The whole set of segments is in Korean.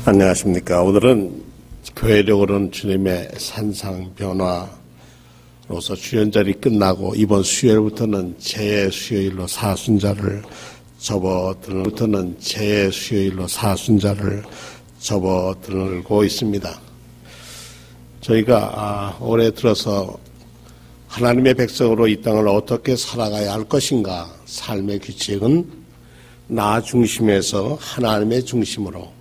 안녕하십니까. 오늘은 교회력으로는 주님의 산상변화로서 주연절이 끝나고 이번 수요일부터는 제 수요일로 접어들고 있습니다. 저희가 올해 들어서 하나님의 백성으로 이 땅을 어떻게 살아가야 할 것인가, 삶의 규칙은 나 중심에서 하나님의 중심으로,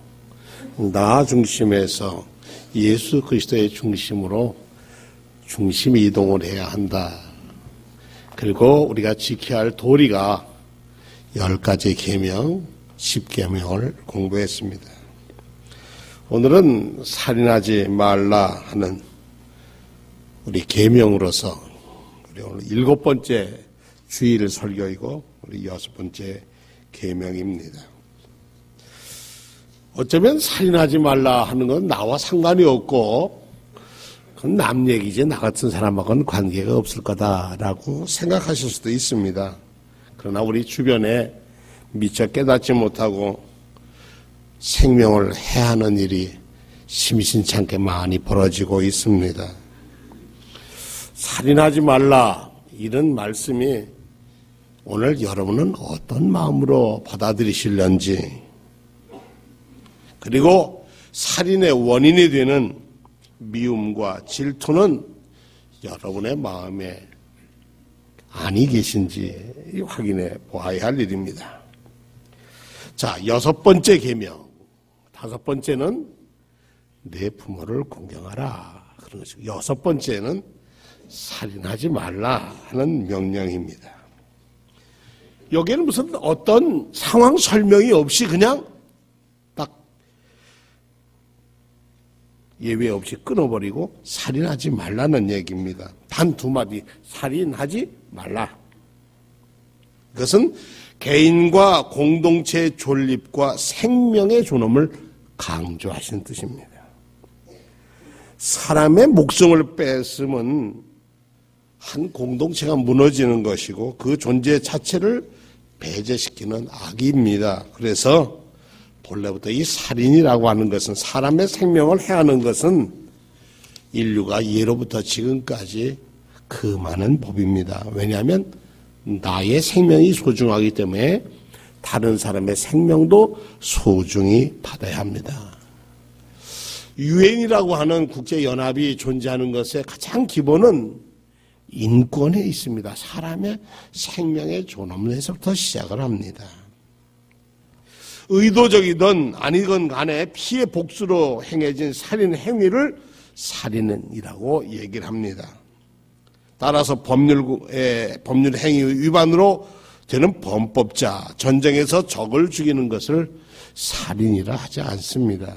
나 중심에서 예수 그리스도의 중심으로 중심 이동을 해야 한다. 그리고 우리가 지켜야 할 도리가 10가지 계명, 10계명을 공부했습니다. 오늘은 살인하지 말라 하는 우리 계명으로서 우리 오늘 7번째 주일 설교이고 우리 6번째 계명입니다. 어쩌면 살인하지 말라 하는 건 나와 상관이 없고 그건 남 얘기지 나 같은 사람하고는 관계가 없을 거다라고 생각하실 수도 있습니다. 그러나 우리 주변에 미처 깨닫지 못하고 생명을 해하는 일이 심심찮게 많이 벌어지고 있습니다. 살인하지 말라 이런 말씀이 오늘 여러분은 어떤 마음으로 받아들이실런지, 그리고 살인의 원인이 되는 미움과 질투는 여러분의 마음에 안이 계신지 확인해 보아야 할 일입니다. 자, 6번째 계명. 5번째는 내 부모를 공경하라. 그런 것이고, 6번째는 살인하지 말라 하는 명령입니다. 여기에는 무슨 어떤 상황 설명이 없이 그냥 딱 예외 없이 끊어버리고 살인하지 말라는 얘기입니다. 단 2마디, 살인하지 말라. 이것은 개인과 공동체의 존립과 생명의 존엄을 강조하시는 뜻입니다. 사람의 목숨을 뺏으면 한 공동체가 무너지는 것이고 그 존재 자체를 배제시키는 악입니다. 그래서 본래부터 이 살인이라고 하는 것은, 사람의 생명을 해하는 것은 인류가 예로부터 지금까지 그 많은 법입니다. 왜냐하면 나의 생명이 소중하기 때문에 다른 사람의 생명도 소중히 받아야 합니다. 유엔이라고 하는 국제연합이 존재하는 것의 가장 기본은 인권에 있습니다. 사람의 생명의 존엄에서부터 시작을 합니다. 의도적이든 아니건 간에 피해 복수로 행해진 살인 행위를 살인이라고 얘기를 합니다. 따라서 법률 행위 위반으로 되는 범법자, 전쟁에서 적을 죽이는 것을 살인이라 하지 않습니다.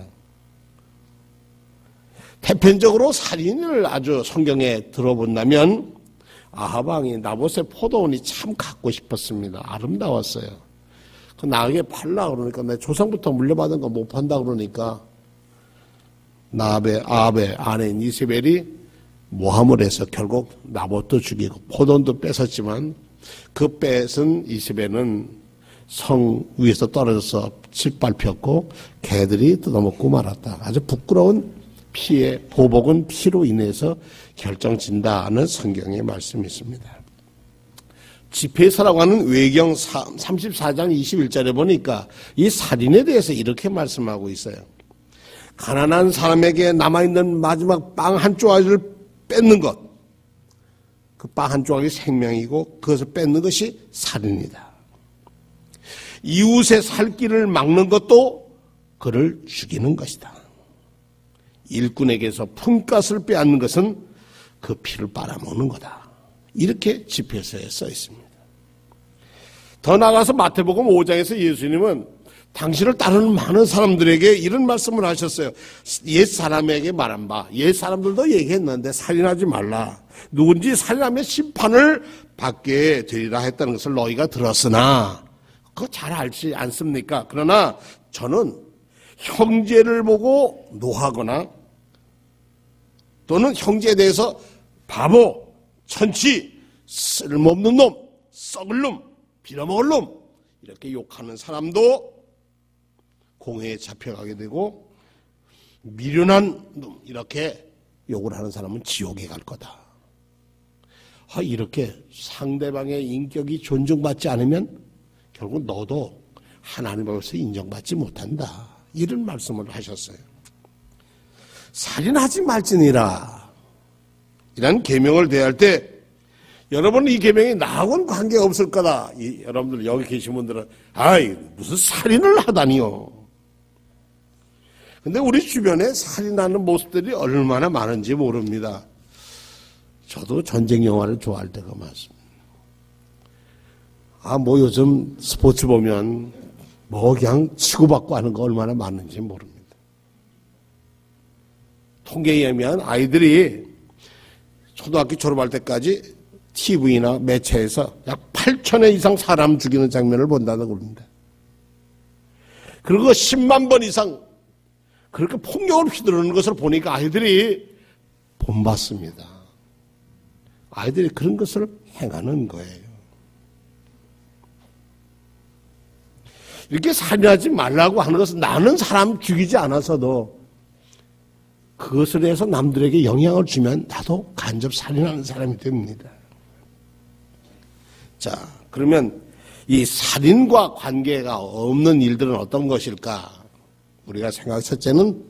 대표적으로 살인을 아주 성경에 들어본다면 아합 왕이 나봇의 포도원이 참 갖고 싶었습니다. 아름다웠어요. 그 나에게 팔라 그러니까 내 조상부터 물려받은 거 못 판다 그러니까 아합의 아내인 이세벨이 모함을 해서 결국 나봇도 죽이고 포도원도 뺏었지만 그 뺏은 이세벨은 성 위에서 떨어져서 짓밟혔고 개들이 뜯어먹고 말았다. 아주 부끄러운 피해, 보복은 피로 인해서 결정진다는 성경의 말씀이 있습니다. 집회서라고 하는 외경 34장 21절에 보니까 이 살인에 대해서 이렇게 말씀하고 있어요. 가난한 사람에게 남아있는 마지막 빵 한 조각을 뺏는 것, 그 빵 한 조각이 생명이고 그것을 뺏는 것이 살인이다. 이웃의 살 길을 막는 것도 그를 죽이는 것이다. 일꾼에게서 품값을 빼앗는 것은 그 피를 빨아먹는 거다. 이렇게 집회서에 써 있습니다. 더 나아가서 마태복음 5장에서 예수님은 당신을 따르는 많은 사람들에게 이런 말씀을 하셨어요. 옛 사람에게 말한 바, 옛 사람들도 얘기했는데 살인하지 말라. 누군지 살인하면 심판을 받게 되리라 했다는 것을 너희가 들었으나 그거 잘 알지 않습니까? 그러나 저는 형제를 보고 노하거나 또는 형제에 대해서 바보, 천치, 쓸모없는 놈, 썩을 놈, 빌어먹을 놈 이렇게 욕하는 사람도 공회에 잡혀가게 되고 미련한 놈 이렇게 욕을 하는 사람은 지옥에 갈 거다. 이렇게 상대방의 인격이 존중받지 않으면 결국 너도 하나님 앞에서 인정받지 못한다. 이런 말씀을 하셨어요. 살인하지 말지니라. 이런 계명을 대할 때 여러분 이 계명이 나하고는 관계없을 거다. 여러분들 여기 계신 분들은 무슨 살인을 하다니요. 근데 우리 주변에 살인하는 모습들이 얼마나 많은지 모릅니다. 저도 전쟁 영화를 좋아할 때가 많습니다. 요즘 스포츠 보면 그냥 치고받고 하는 거 얼마나 많은지 모릅니다. 통계에 의하면 아이들이 초등학교 졸업할 때까지 TV나 매체에서 약 8,000회 이상 사람 죽이는 장면을 본다고 그럽니다. 그리고 10만 번 이상 그렇게 폭력을 휘두르는 것을 보니까 아이들이 본받습니다. 아이들이 그런 것을 행하는 거예요. 이렇게 살인하지 말라고 하는 것은 나는 사람 죽이지 않아서도 그것을 해서 남들에게 영향을 주면 나도 간접 살인하는 사람이 됩니다. 자, 그러면 이 살인과 관계가 없는 일들은 어떤 것일까? 우리가 생각 첫째는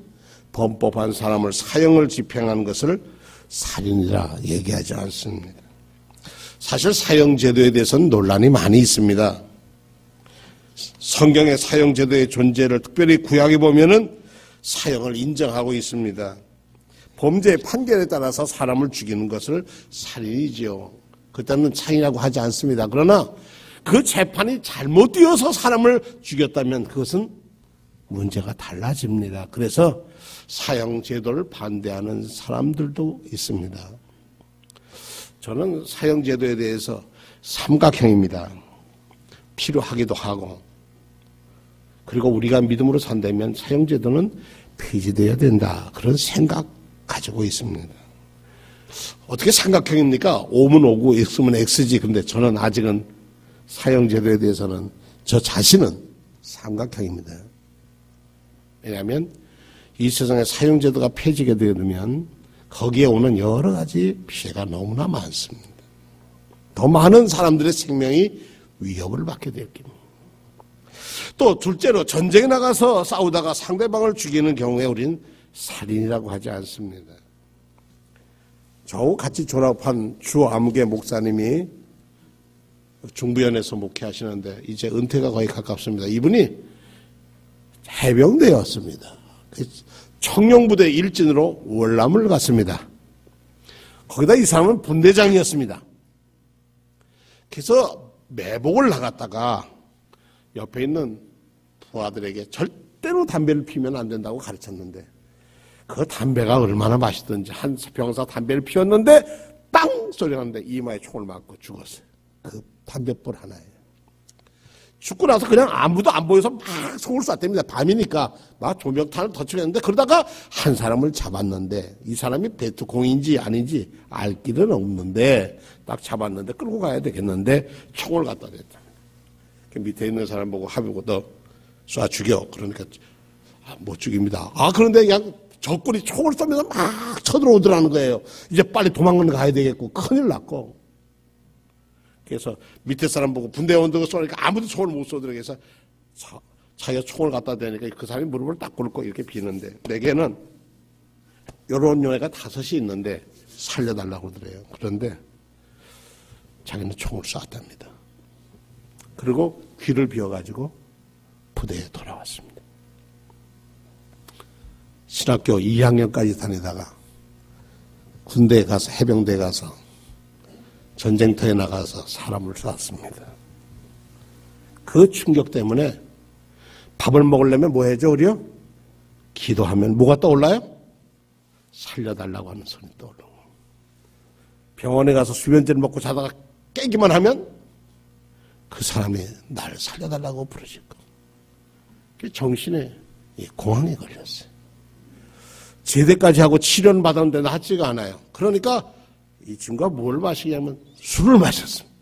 범법한 사람을 사형을 집행하는 것을 살인이라 얘기하지 않습니다. 사실 사형제도에 대해서는 논란이 많이 있습니다. 성경의 사형제도의 존재를 특별히 구약에 보면은 사형을 인정하고 있습니다. 범죄의 판결에 따라서 사람을 죽이는 것을 살인이지요. 그때는 차이라고 하지 않습니다. 그러나 그 재판이 잘못되어서 사람을 죽였다면 그것은 문제가 달라집니다. 그래서 사형제도를 반대하는 사람들도 있습니다. 저는 사형제도에 대해서 삼각형입니다. 필요하기도 하고 그리고 우리가 믿음으로 산다면 사형제도는 폐지되어야 된다. 그런 생각 가지고 있습니다. 어떻게 삼각형입니까? O면 O고 X면 X지. 근데 저는 아직은 사형제도에 대해서는 저 자신은 삼각형입니다. 왜냐하면 이 세상에 사형제도가 폐지가 되면 거기에 오는 여러 가지 피해가 너무나 많습니다. 더 많은 사람들의 생명이 위협을 받게 될 겁니다. 또 둘째로 전쟁에 나가서 싸우다가 상대방을 죽이는 경우에 우리는 살인이라고 하지 않습니다. 저하고 같이 졸업한 주아무개 목사님이 중부연에서 목회하시는데 이제 은퇴가 거의 가깝습니다. 이분이 해병대였습니다. 청룡부대 일진으로 월남을 갔습니다. 거기다 이 사람은 분대장이었습니다. 그래서 매복을 나갔다가 옆에 있는 부하들에게 절대로 담배를 피우면 안 된다고 가르쳤는데 그 담배가 얼마나 맛있던지 한 병사 담배를 피웠는데 빵 소리가 나는데 이마에 총을 맞고 죽었어요. 그 담배불 하나에. 죽고 나서 그냥 아무도 안 보여서 막 총을 쐈답니다. 밤이니까 막 조명탄을 터치했는데 그러다가 한 사람을 잡았는데 이 사람이 베트콩인지 아닌지 알 길은 없는데 딱 잡았는데 끌고 가야 되겠는데 총을 갖다 댔다. 그 밑에 있는 사람 보고 하비고 너 쏴 죽여. 그러니까 못 죽입니다. 그런데 그냥 적군이 총을 쏘면서 막 쳐들어오더라는 거예요. 이제 빨리 도망을 가야 되겠고 큰일 났고. 그래서 밑에 사람 보고 분대원들을 쏘니까 아무도 총을 못 쏘더라고요. 그래서 자기가 총을 갖다 대니까 그 사람이 무릎을 딱 꿇고 이렇게 비는데 내게는 요런 요애가 5이 있는데 살려달라고 그러더래요. 그런데 자기는 총을 쐈답니다. 그리고 귀를 비워가지고 부대에 돌아왔습니다. 신학교 2학년까지 다니다가 군대에 가서 해병대에 가서 전쟁터에 나가서 사람을 쐈습니다. 그 충격 때문에 밥을 먹으려면 뭐 해야죠, 우리요? 기도하면 뭐가 떠올라요? 살려달라고 하는 손이 떠오르고. 병원에 가서 수면제를 먹고 자다가 깨기만 하면 그 사람이 나를 살려달라고 부르실 거. 정신에 공황에 걸렸어요. 제대까지 하고 치료는 받았는데 낫지가 않아요. 그러니까 이 친구가 뭘 마시냐면 술을 마셨습니다.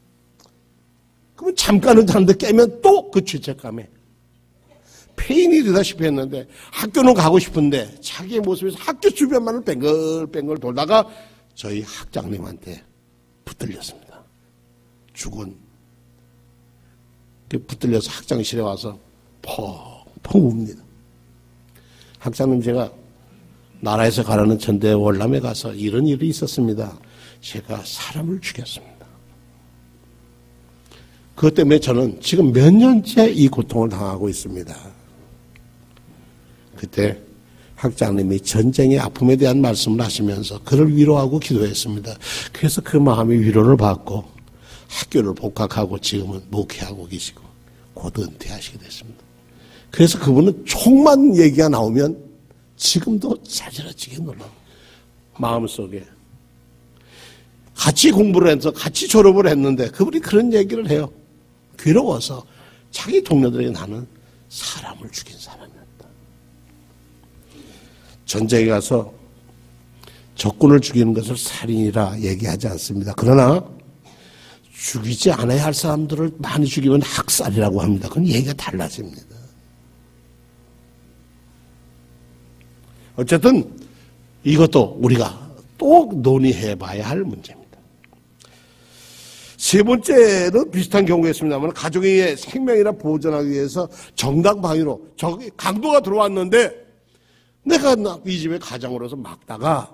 그러면 잠깐은 자는데 깨면 또 그 죄책감에 폐인이 되다시피 했는데 학교는 가고 싶은데 자기의 모습에서 학교 주변만을 뱅글뱅글 돌다가 저희 학장님한테 붙들렸습니다. 죽은. 붙들려서 학장실에 와서 펑펑 웁니다. 학장님, 제가 나라에서 가라는 전대 월남에 가서 이런 일이 있었습니다. 제가 사람을 죽였습니다. 그것 때문에 저는 지금 몇 년째 이 고통을 당하고 있습니다. 그때 학장님이 전쟁의 아픔에 대한 말씀을 하시면서 그를 위로하고 기도했습니다. 그래서 그 마음의 위로를 받고 학교를 복학하고 지금은 목회하고 계시고 곧 은퇴하시게 됐습니다. 그래서 그분은 총만 얘기가 나오면 지금도 자지러지게 놀랍니다. 마음속에 같이 공부를 해서 같이 졸업을 했는데 그분이 그런 얘기를 해요. 괴로워서 자기 동료들에게 나는 사람을 죽인 사람이었다. 전쟁에 가서 적군을 죽이는 것을 살인이라 얘기하지 않습니다. 그러나 죽이지 않아야 할 사람들을 많이 죽이면 학살이라고 합니다. 그건 얘기가 달라집니다. 어쨌든 이것도 우리가 또 논의해 봐야 할 문제입니다. 세 번째는 비슷한 경우가 있습니다만 가족의 생명이나 보존하기 위해서 정당방위로 강도가 들어왔는데 내가 이 집의 가장으로서 막다가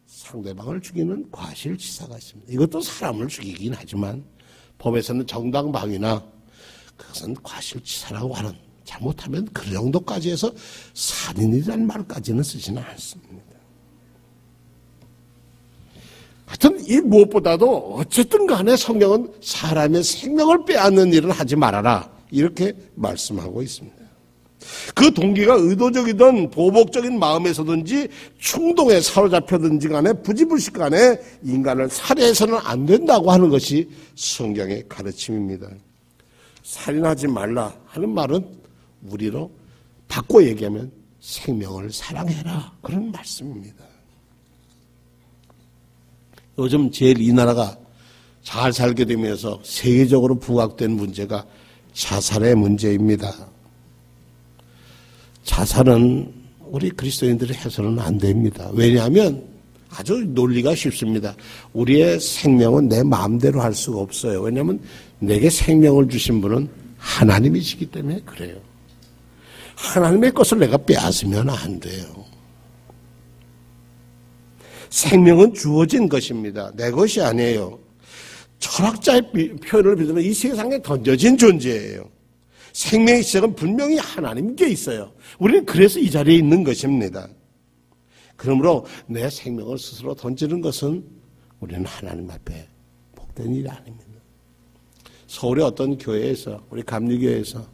상대방을 죽이는 과실치사가 있습니다. 이것도 사람을 죽이긴 하지만 법에서는 정당방위나 그것은 과실치사라고 하는, 잘못하면 그 정도까지 해서 살인이라는 말까지는 쓰지는 않습니다. 하여튼 이 무엇보다도 어쨌든 간에 성경은 사람의 생명을 빼앗는 일을 하지 말아라 이렇게 말씀하고 있습니다. 그 동기가 의도적이든 보복적인 마음에서든지 충동에 사로잡혀든지 간에 부지불식 간에 인간을 살해해서는 안 된다고 하는 것이 성경의 가르침입니다. 살인하지 말라 하는 말은 우리로 바꿔 얘기하면 생명을 사랑해라 그런 말씀입니다. 요즘 제일 이 나라가 잘 살게 되면서 세계적으로 부각된 문제가 자살의 문제입니다. 자살은 우리 그리스도인들이 해서는 안 됩니다. 왜냐하면 아주 논리가 쉽습니다. 우리의 생명은 내 마음대로 할 수가 없어요. 왜냐하면 내게 생명을 주신 분은 하나님이시기 때문에 그래요. 하나님의 것을 내가 빼앗으면 안 돼요. 생명은 주어진 것입니다. 내 것이 아니에요. 철학자의 표현을 빌면 이 세상에 던져진 존재예요. 생명의 시작은 분명히 하나님께 있어요. 우리는 그래서 이 자리에 있는 것입니다. 그러므로 내 생명을 스스로 던지는 것은 우리는 하나님 앞에 복된 일이 아닙니다. 서울의 어떤 교회에서, 우리 감리교회에서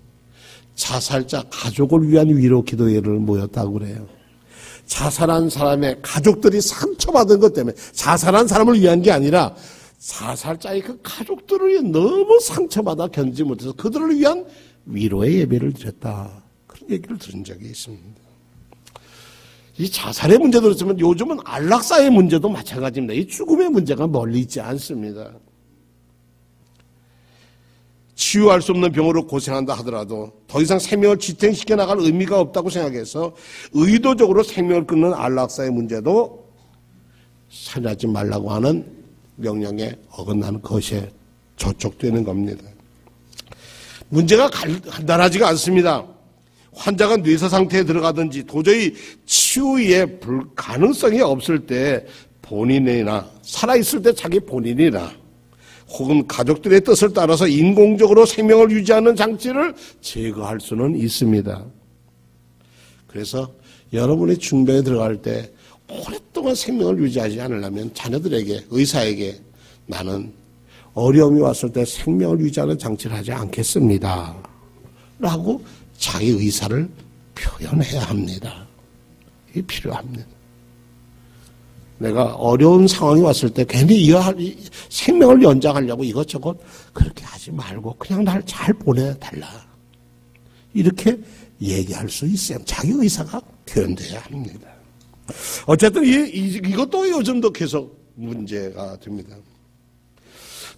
자살자 가족을 위한 위로 기도회를 모였다고 그래요. 자살한 사람의 가족들이 상처받은 것 때문에 자살한 사람을 위한 게 아니라 자살자의 그 가족들을 너무 상처받아 견디지 못해서 그들을 위한 위로의 예배를 드렸다. 그런 얘기를 들은 적이 있습니다. 이 자살의 문제도 그렇지만 요즘은 안락사의 문제도 마찬가지입니다. 이 죽음의 문제가 멀리 있지 않습니다. 치유할 수 없는 병으로 고생한다 하더라도 더 이상 생명을 지탱시켜 나갈 의미가 없다고 생각해서 의도적으로 생명을 끊는 안락사의 문제도 살인하지 말라고 하는 명령에 어긋나는 것에 저촉되는 겁니다. 문제가 간단하지가 않습니다. 환자가 뇌사 상태에 들어가든지 도저히 치유의 가능성이 없을 때 본인이나 살아있을 때 자기 본인이나 혹은 가족들의 뜻을 따라서 인공적으로 생명을 유지하는 장치를 제거할 수는 있습니다. 그래서 여러분이 중병에 들어갈 때 오랫동안 생명을 유지하지 않으려면 자녀들에게, 의사에게 나는 어려움이 왔을 때 생명을 유지하는 장치를 하지 않겠습니다 라고 자기 의사를 표현해야 합니다. 이게 필요합니다. 내가 어려운 상황이 왔을 때 괜히 생명을 연장하려고 이것저것 그렇게 하지 말고 그냥 날 잘 보내달라. 이렇게 얘기할 수 있어요. 자기 의사가 표현돼야 합니다. 어쨌든 이것도 요즘도 계속 문제가 됩니다.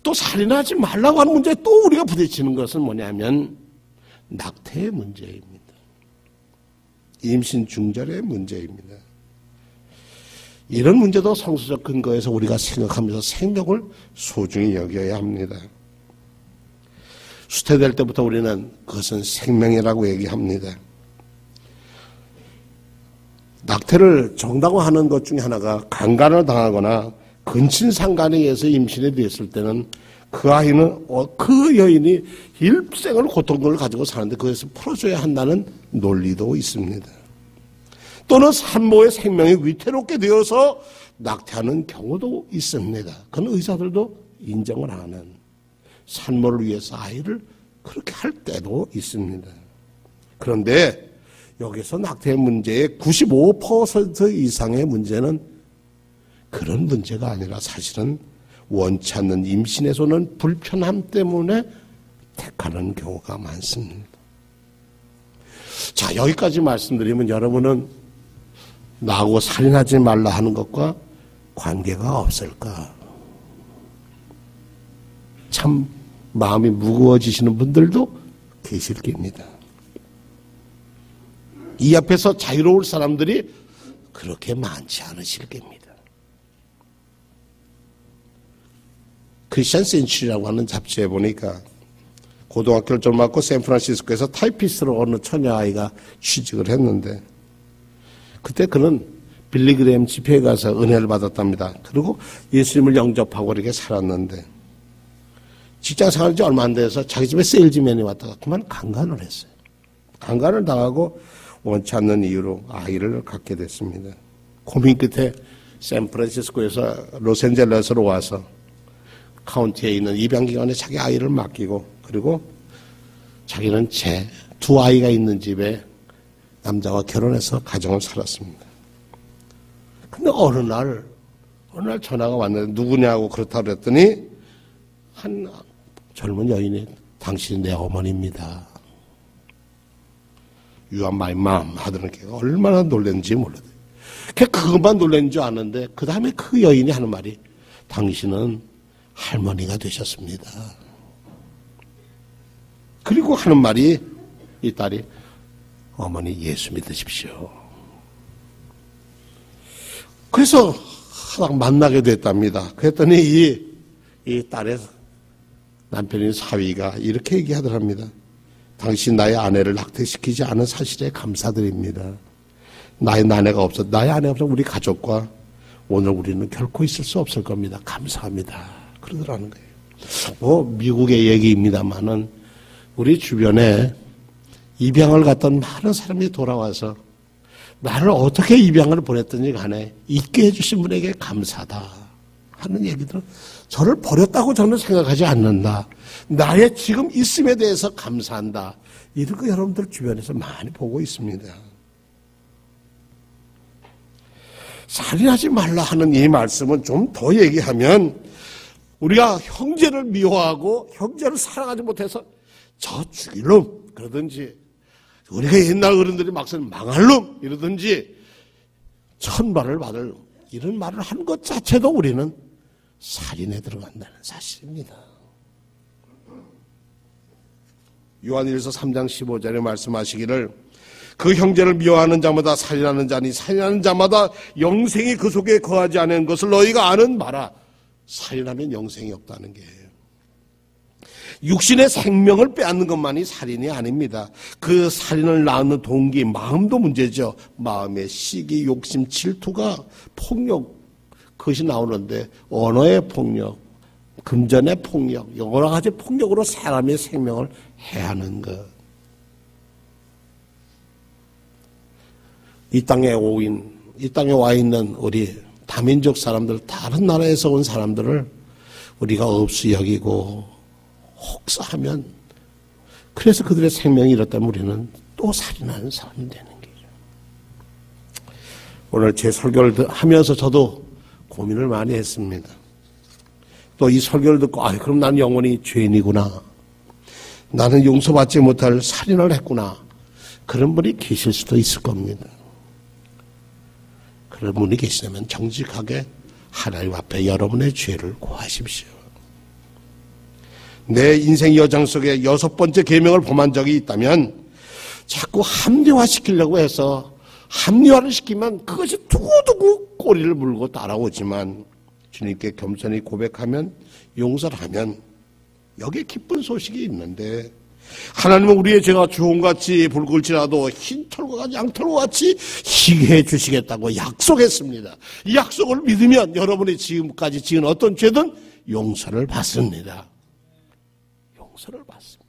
또 살인하지 말라고 하는 문제에 또 우리가 부딪히는 것은 뭐냐면 낙태의 문제입니다. 임신 중절의 문제입니다. 이런 문제도 성서적 근거에서 우리가 생각하면서 생명을 소중히 여겨야 합니다. 수태될 때부터 우리는 그것은 생명이라고 얘기합니다. 낙태를 정당화하는 것 중에 하나가 강간을 당하거나 근친상간에 의해서 임신이 되었을 때는 그 아이는 그 여인이 일생을 고통을 가지고 사는데 그것을 풀어줘야 한다는 논리도 있습니다. 또는 산모의 생명이 위태롭게 되어서 낙태하는 경우도 있습니다. 그건 의사들도 인정을 하는, 산모를 위해서 아이를 그렇게 할 때도 있습니다. 그런데 여기서 낙태 문제의 95% 이상의 문제는 그런 문제가 아니라 사실은 원치 않는 임신에서는 불편함 때문에 택하는 경우가 많습니다. 자, 여기까지 말씀드리면 여러분은 나하고 살인하지 말라 하는 것과 관계가 없을까? 참 마음이 무거워지시는 분들도 계실 겁니다. 이 앞에서 자유로울 사람들이 그렇게 많지 않으실 겁니다. 크리스천 센츄리라고 하는 잡지에 보니까 고등학교를 졸업하고 샌프란시스코에서 타이피스트로 어느 처녀아이가 취직을 했는데 그때 그는 빌리그레임 집회에 가서 은혜를 받았답니다. 그리고 예수님을 영접하고 이렇게 살았는데 직장 생활이 얼마 안 돼서 자기 집에 세일즈맨이 왔다가 그만 강간을 했어요. 강간을 당하고 원치 않는 이유로 아이를 갖게 됐습니다. 고민 끝에 샌프란시스코에서 로스앤젤레스로 와서 카운티에 있는 입양기관에 자기 아이를 맡기고 그리고 자기는 제 두 아이가 있는 집에 남자와 결혼해서 가정을 살았습니다. 근데 어느 날 전화가 왔는데 누구냐고 그렇다고 그랬더니 한 젊은 여인이 당신이 내 어머니입니다. You are my mom 하더니 얼마나 놀랐는지 몰라요. 그것만 놀란 줄 아는데 그 다음에 그 여인이 하는 말이 당신은 할머니가 되셨습니다. 그리고 하는 말이 이 딸이 어머니 예수 믿으십시오. 그래서 만나게 됐답니다. 그랬더니 이 딸의 남편인 사위가 이렇게 얘기하더랍니다. 당신 나의 아내를 낙태시키지 않은 사실에 감사드립니다. 나의 아내가 없어 우리 가족과 오늘 우리는 결코 있을 수 없을 겁니다. 감사합니다. 그러더라는 거예요. 미국의 얘기입니다만은 우리 주변에 입양을 갔던 많은 사람이 돌아와서 나를 어떻게 입양을 보냈든지 간에 있게 해주신 분에게 감사다 하는 얘기들은 저를 버렸다고 저는 생각하지 않는다. 나의 지금 있음에 대해서 감사한다. 이런 거 여러분들 주변에서 많이 보고 있습니다. 살인하지 말라 하는 이 말씀은 좀 더 얘기하면 우리가 형제를 미워하고 형제를 사랑하지 못해서 저 죽일 놈 그러든지 우리가 옛날 어른들이 막상 망할 놈 이러든지 천벌을 받을 이런 말을 한 것 자체도 우리는 살인에 들어간다는 사실입니다. 요한일서 3장 15절에 말씀하시기를 그 형제를 미워하는 자마다 살인하는 자니 살인하는 자마다 영생이 그 속에 거하지 않은 것을 너희가 아는 바라. 살인하면 영생이 없다는 게 육신의 생명을 빼앗는 것만이 살인이 아닙니다. 그 살인을 낳는 동기, 마음도 문제죠. 마음의 시기, 욕심, 질투가 폭력, 그것이 나오는데 언어의 폭력, 금전의 폭력, 여러 가지 폭력으로 사람의 생명을 해하는 것. 이 땅에 와 있는 우리 다민족 사람들, 다른 나라에서 온 사람들을 우리가 없이 여기고 혹사하면 그래서 그들의 생명이 이렇다면 우리는 또 살인하는 사람이 되는 거죠. 오늘 제 설교를 하면서 저도 고민을 많이 했습니다. 또 이 설교를 듣고 그럼 나는 영원히 죄인이구나. 나는 용서받지 못할 살인을 했구나. 그런 분이 계실 수도 있을 겁니다. 그런 분이 계시다면 정직하게 하나님 앞에 여러분의 죄를 고하십시오. 내 인생 여정 속에 6번째 계명을 범한 적이 있다면 자꾸 합리화시키려고 해서 합리화를 시키면 그것이 두고두고 꼬리를 물고 따라오지만 주님께 겸손히 고백하면 용서를 하면 여기에 기쁜 소식이 있는데 하나님은 우리의 죄가 주홍같이 붉을지라도 흰 털과 양털과 같이 희게 해 주시겠다고 약속했습니다. 이 약속을 믿으면 여러분이 지금까지 지은 어떤 죄든 용서를 받습니다. 용서를 받습니다.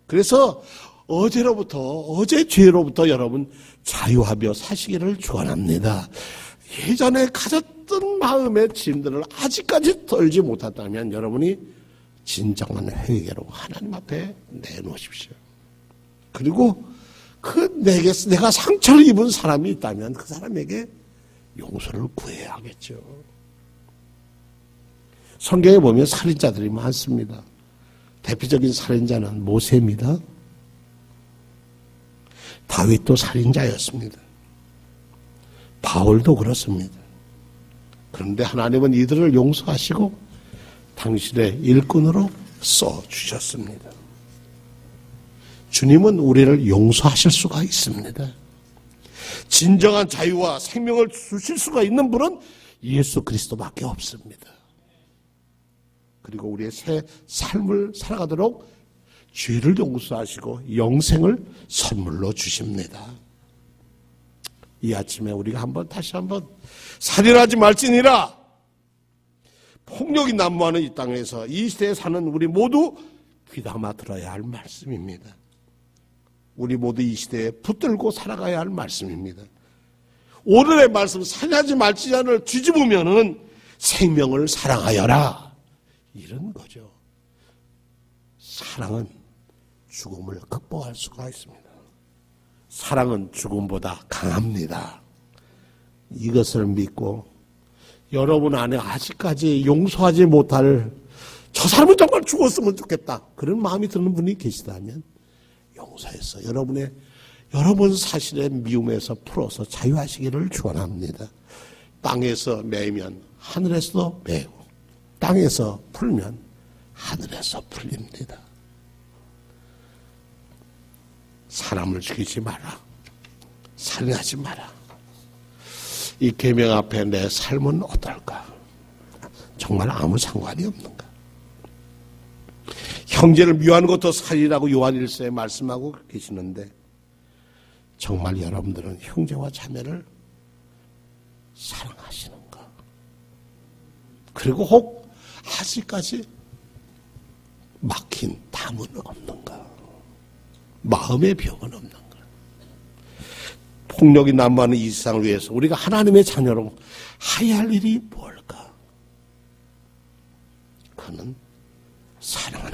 그래서 어제 죄로부터 여러분 자유하며 사시기를 축원합니다. 예전에 가졌던 마음의 짐들을 아직까지 덜지 못했다면 여러분이 진정한 회개로 하나님 앞에 내놓으십시오. 그리고 내가 상처를 입은 사람이 있다면 그 사람에게 용서를 구해야 하겠죠. 성경에 보면 살인자들이 많습니다. 대표적인 살인자는 모세입니다. 다윗도 살인자였습니다. 바울도 그렇습니다. 그런데 하나님은 이들을 용서하시고 당신의 일꾼으로 써주셨습니다. 주님은 우리를 용서하실 수가 있습니다. 진정한 자유와 생명을 주실 수가 있는 분은 예수 그리스도밖에 없습니다. 그리고 우리의 새 삶을 살아가도록 죄를 용서하시고 영생을 선물로 주십니다. 이 아침에 우리가 다시 한번 살인하지 말지니라. 폭력이 난무하는 이 땅에서 이 시대에 사는 우리 모두 귀담아 들어야 할 말씀입니다. 우리 모두 이 시대에 붙들고 살아가야 할 말씀입니다. 오늘의 말씀 살인하지 말지니라를 뒤집으면은 생명을 사랑하여라 이런 거죠. 사랑은 죽음을 극복할 수가 있습니다. 사랑은 죽음보다 강합니다. 이것을 믿고 여러분 안에 아직까지 용서하지 못할 저 사람은 정말 죽었으면 좋겠다 그런 마음이 드는 분이 계시다면 용서해서 여러분 사실의 미움에서 풀어서 자유하시기를 축원합니다. 땅에서 매면 하늘에서도 매고 땅에서 풀면 하늘에서 풀립니다. 사람을 죽이지 마라. 살인하지 마라. 이 계명 앞에 내 삶은 어떨까? 정말 아무 상관이 없는가? 형제를 미워하는 것도 살인이라고 요한 1서에 말씀하고 계시는데 정말 여러분들은 형제와 자매를 사랑하시는가? 그리고 혹 아직까지 막힌 담은 없는가? 마음의 벽은 없는가? 폭력이 난무하는 이 세상을 위해서 우리가 하나님의 자녀로 해야 할 일이 뭘까? 그는 사랑하는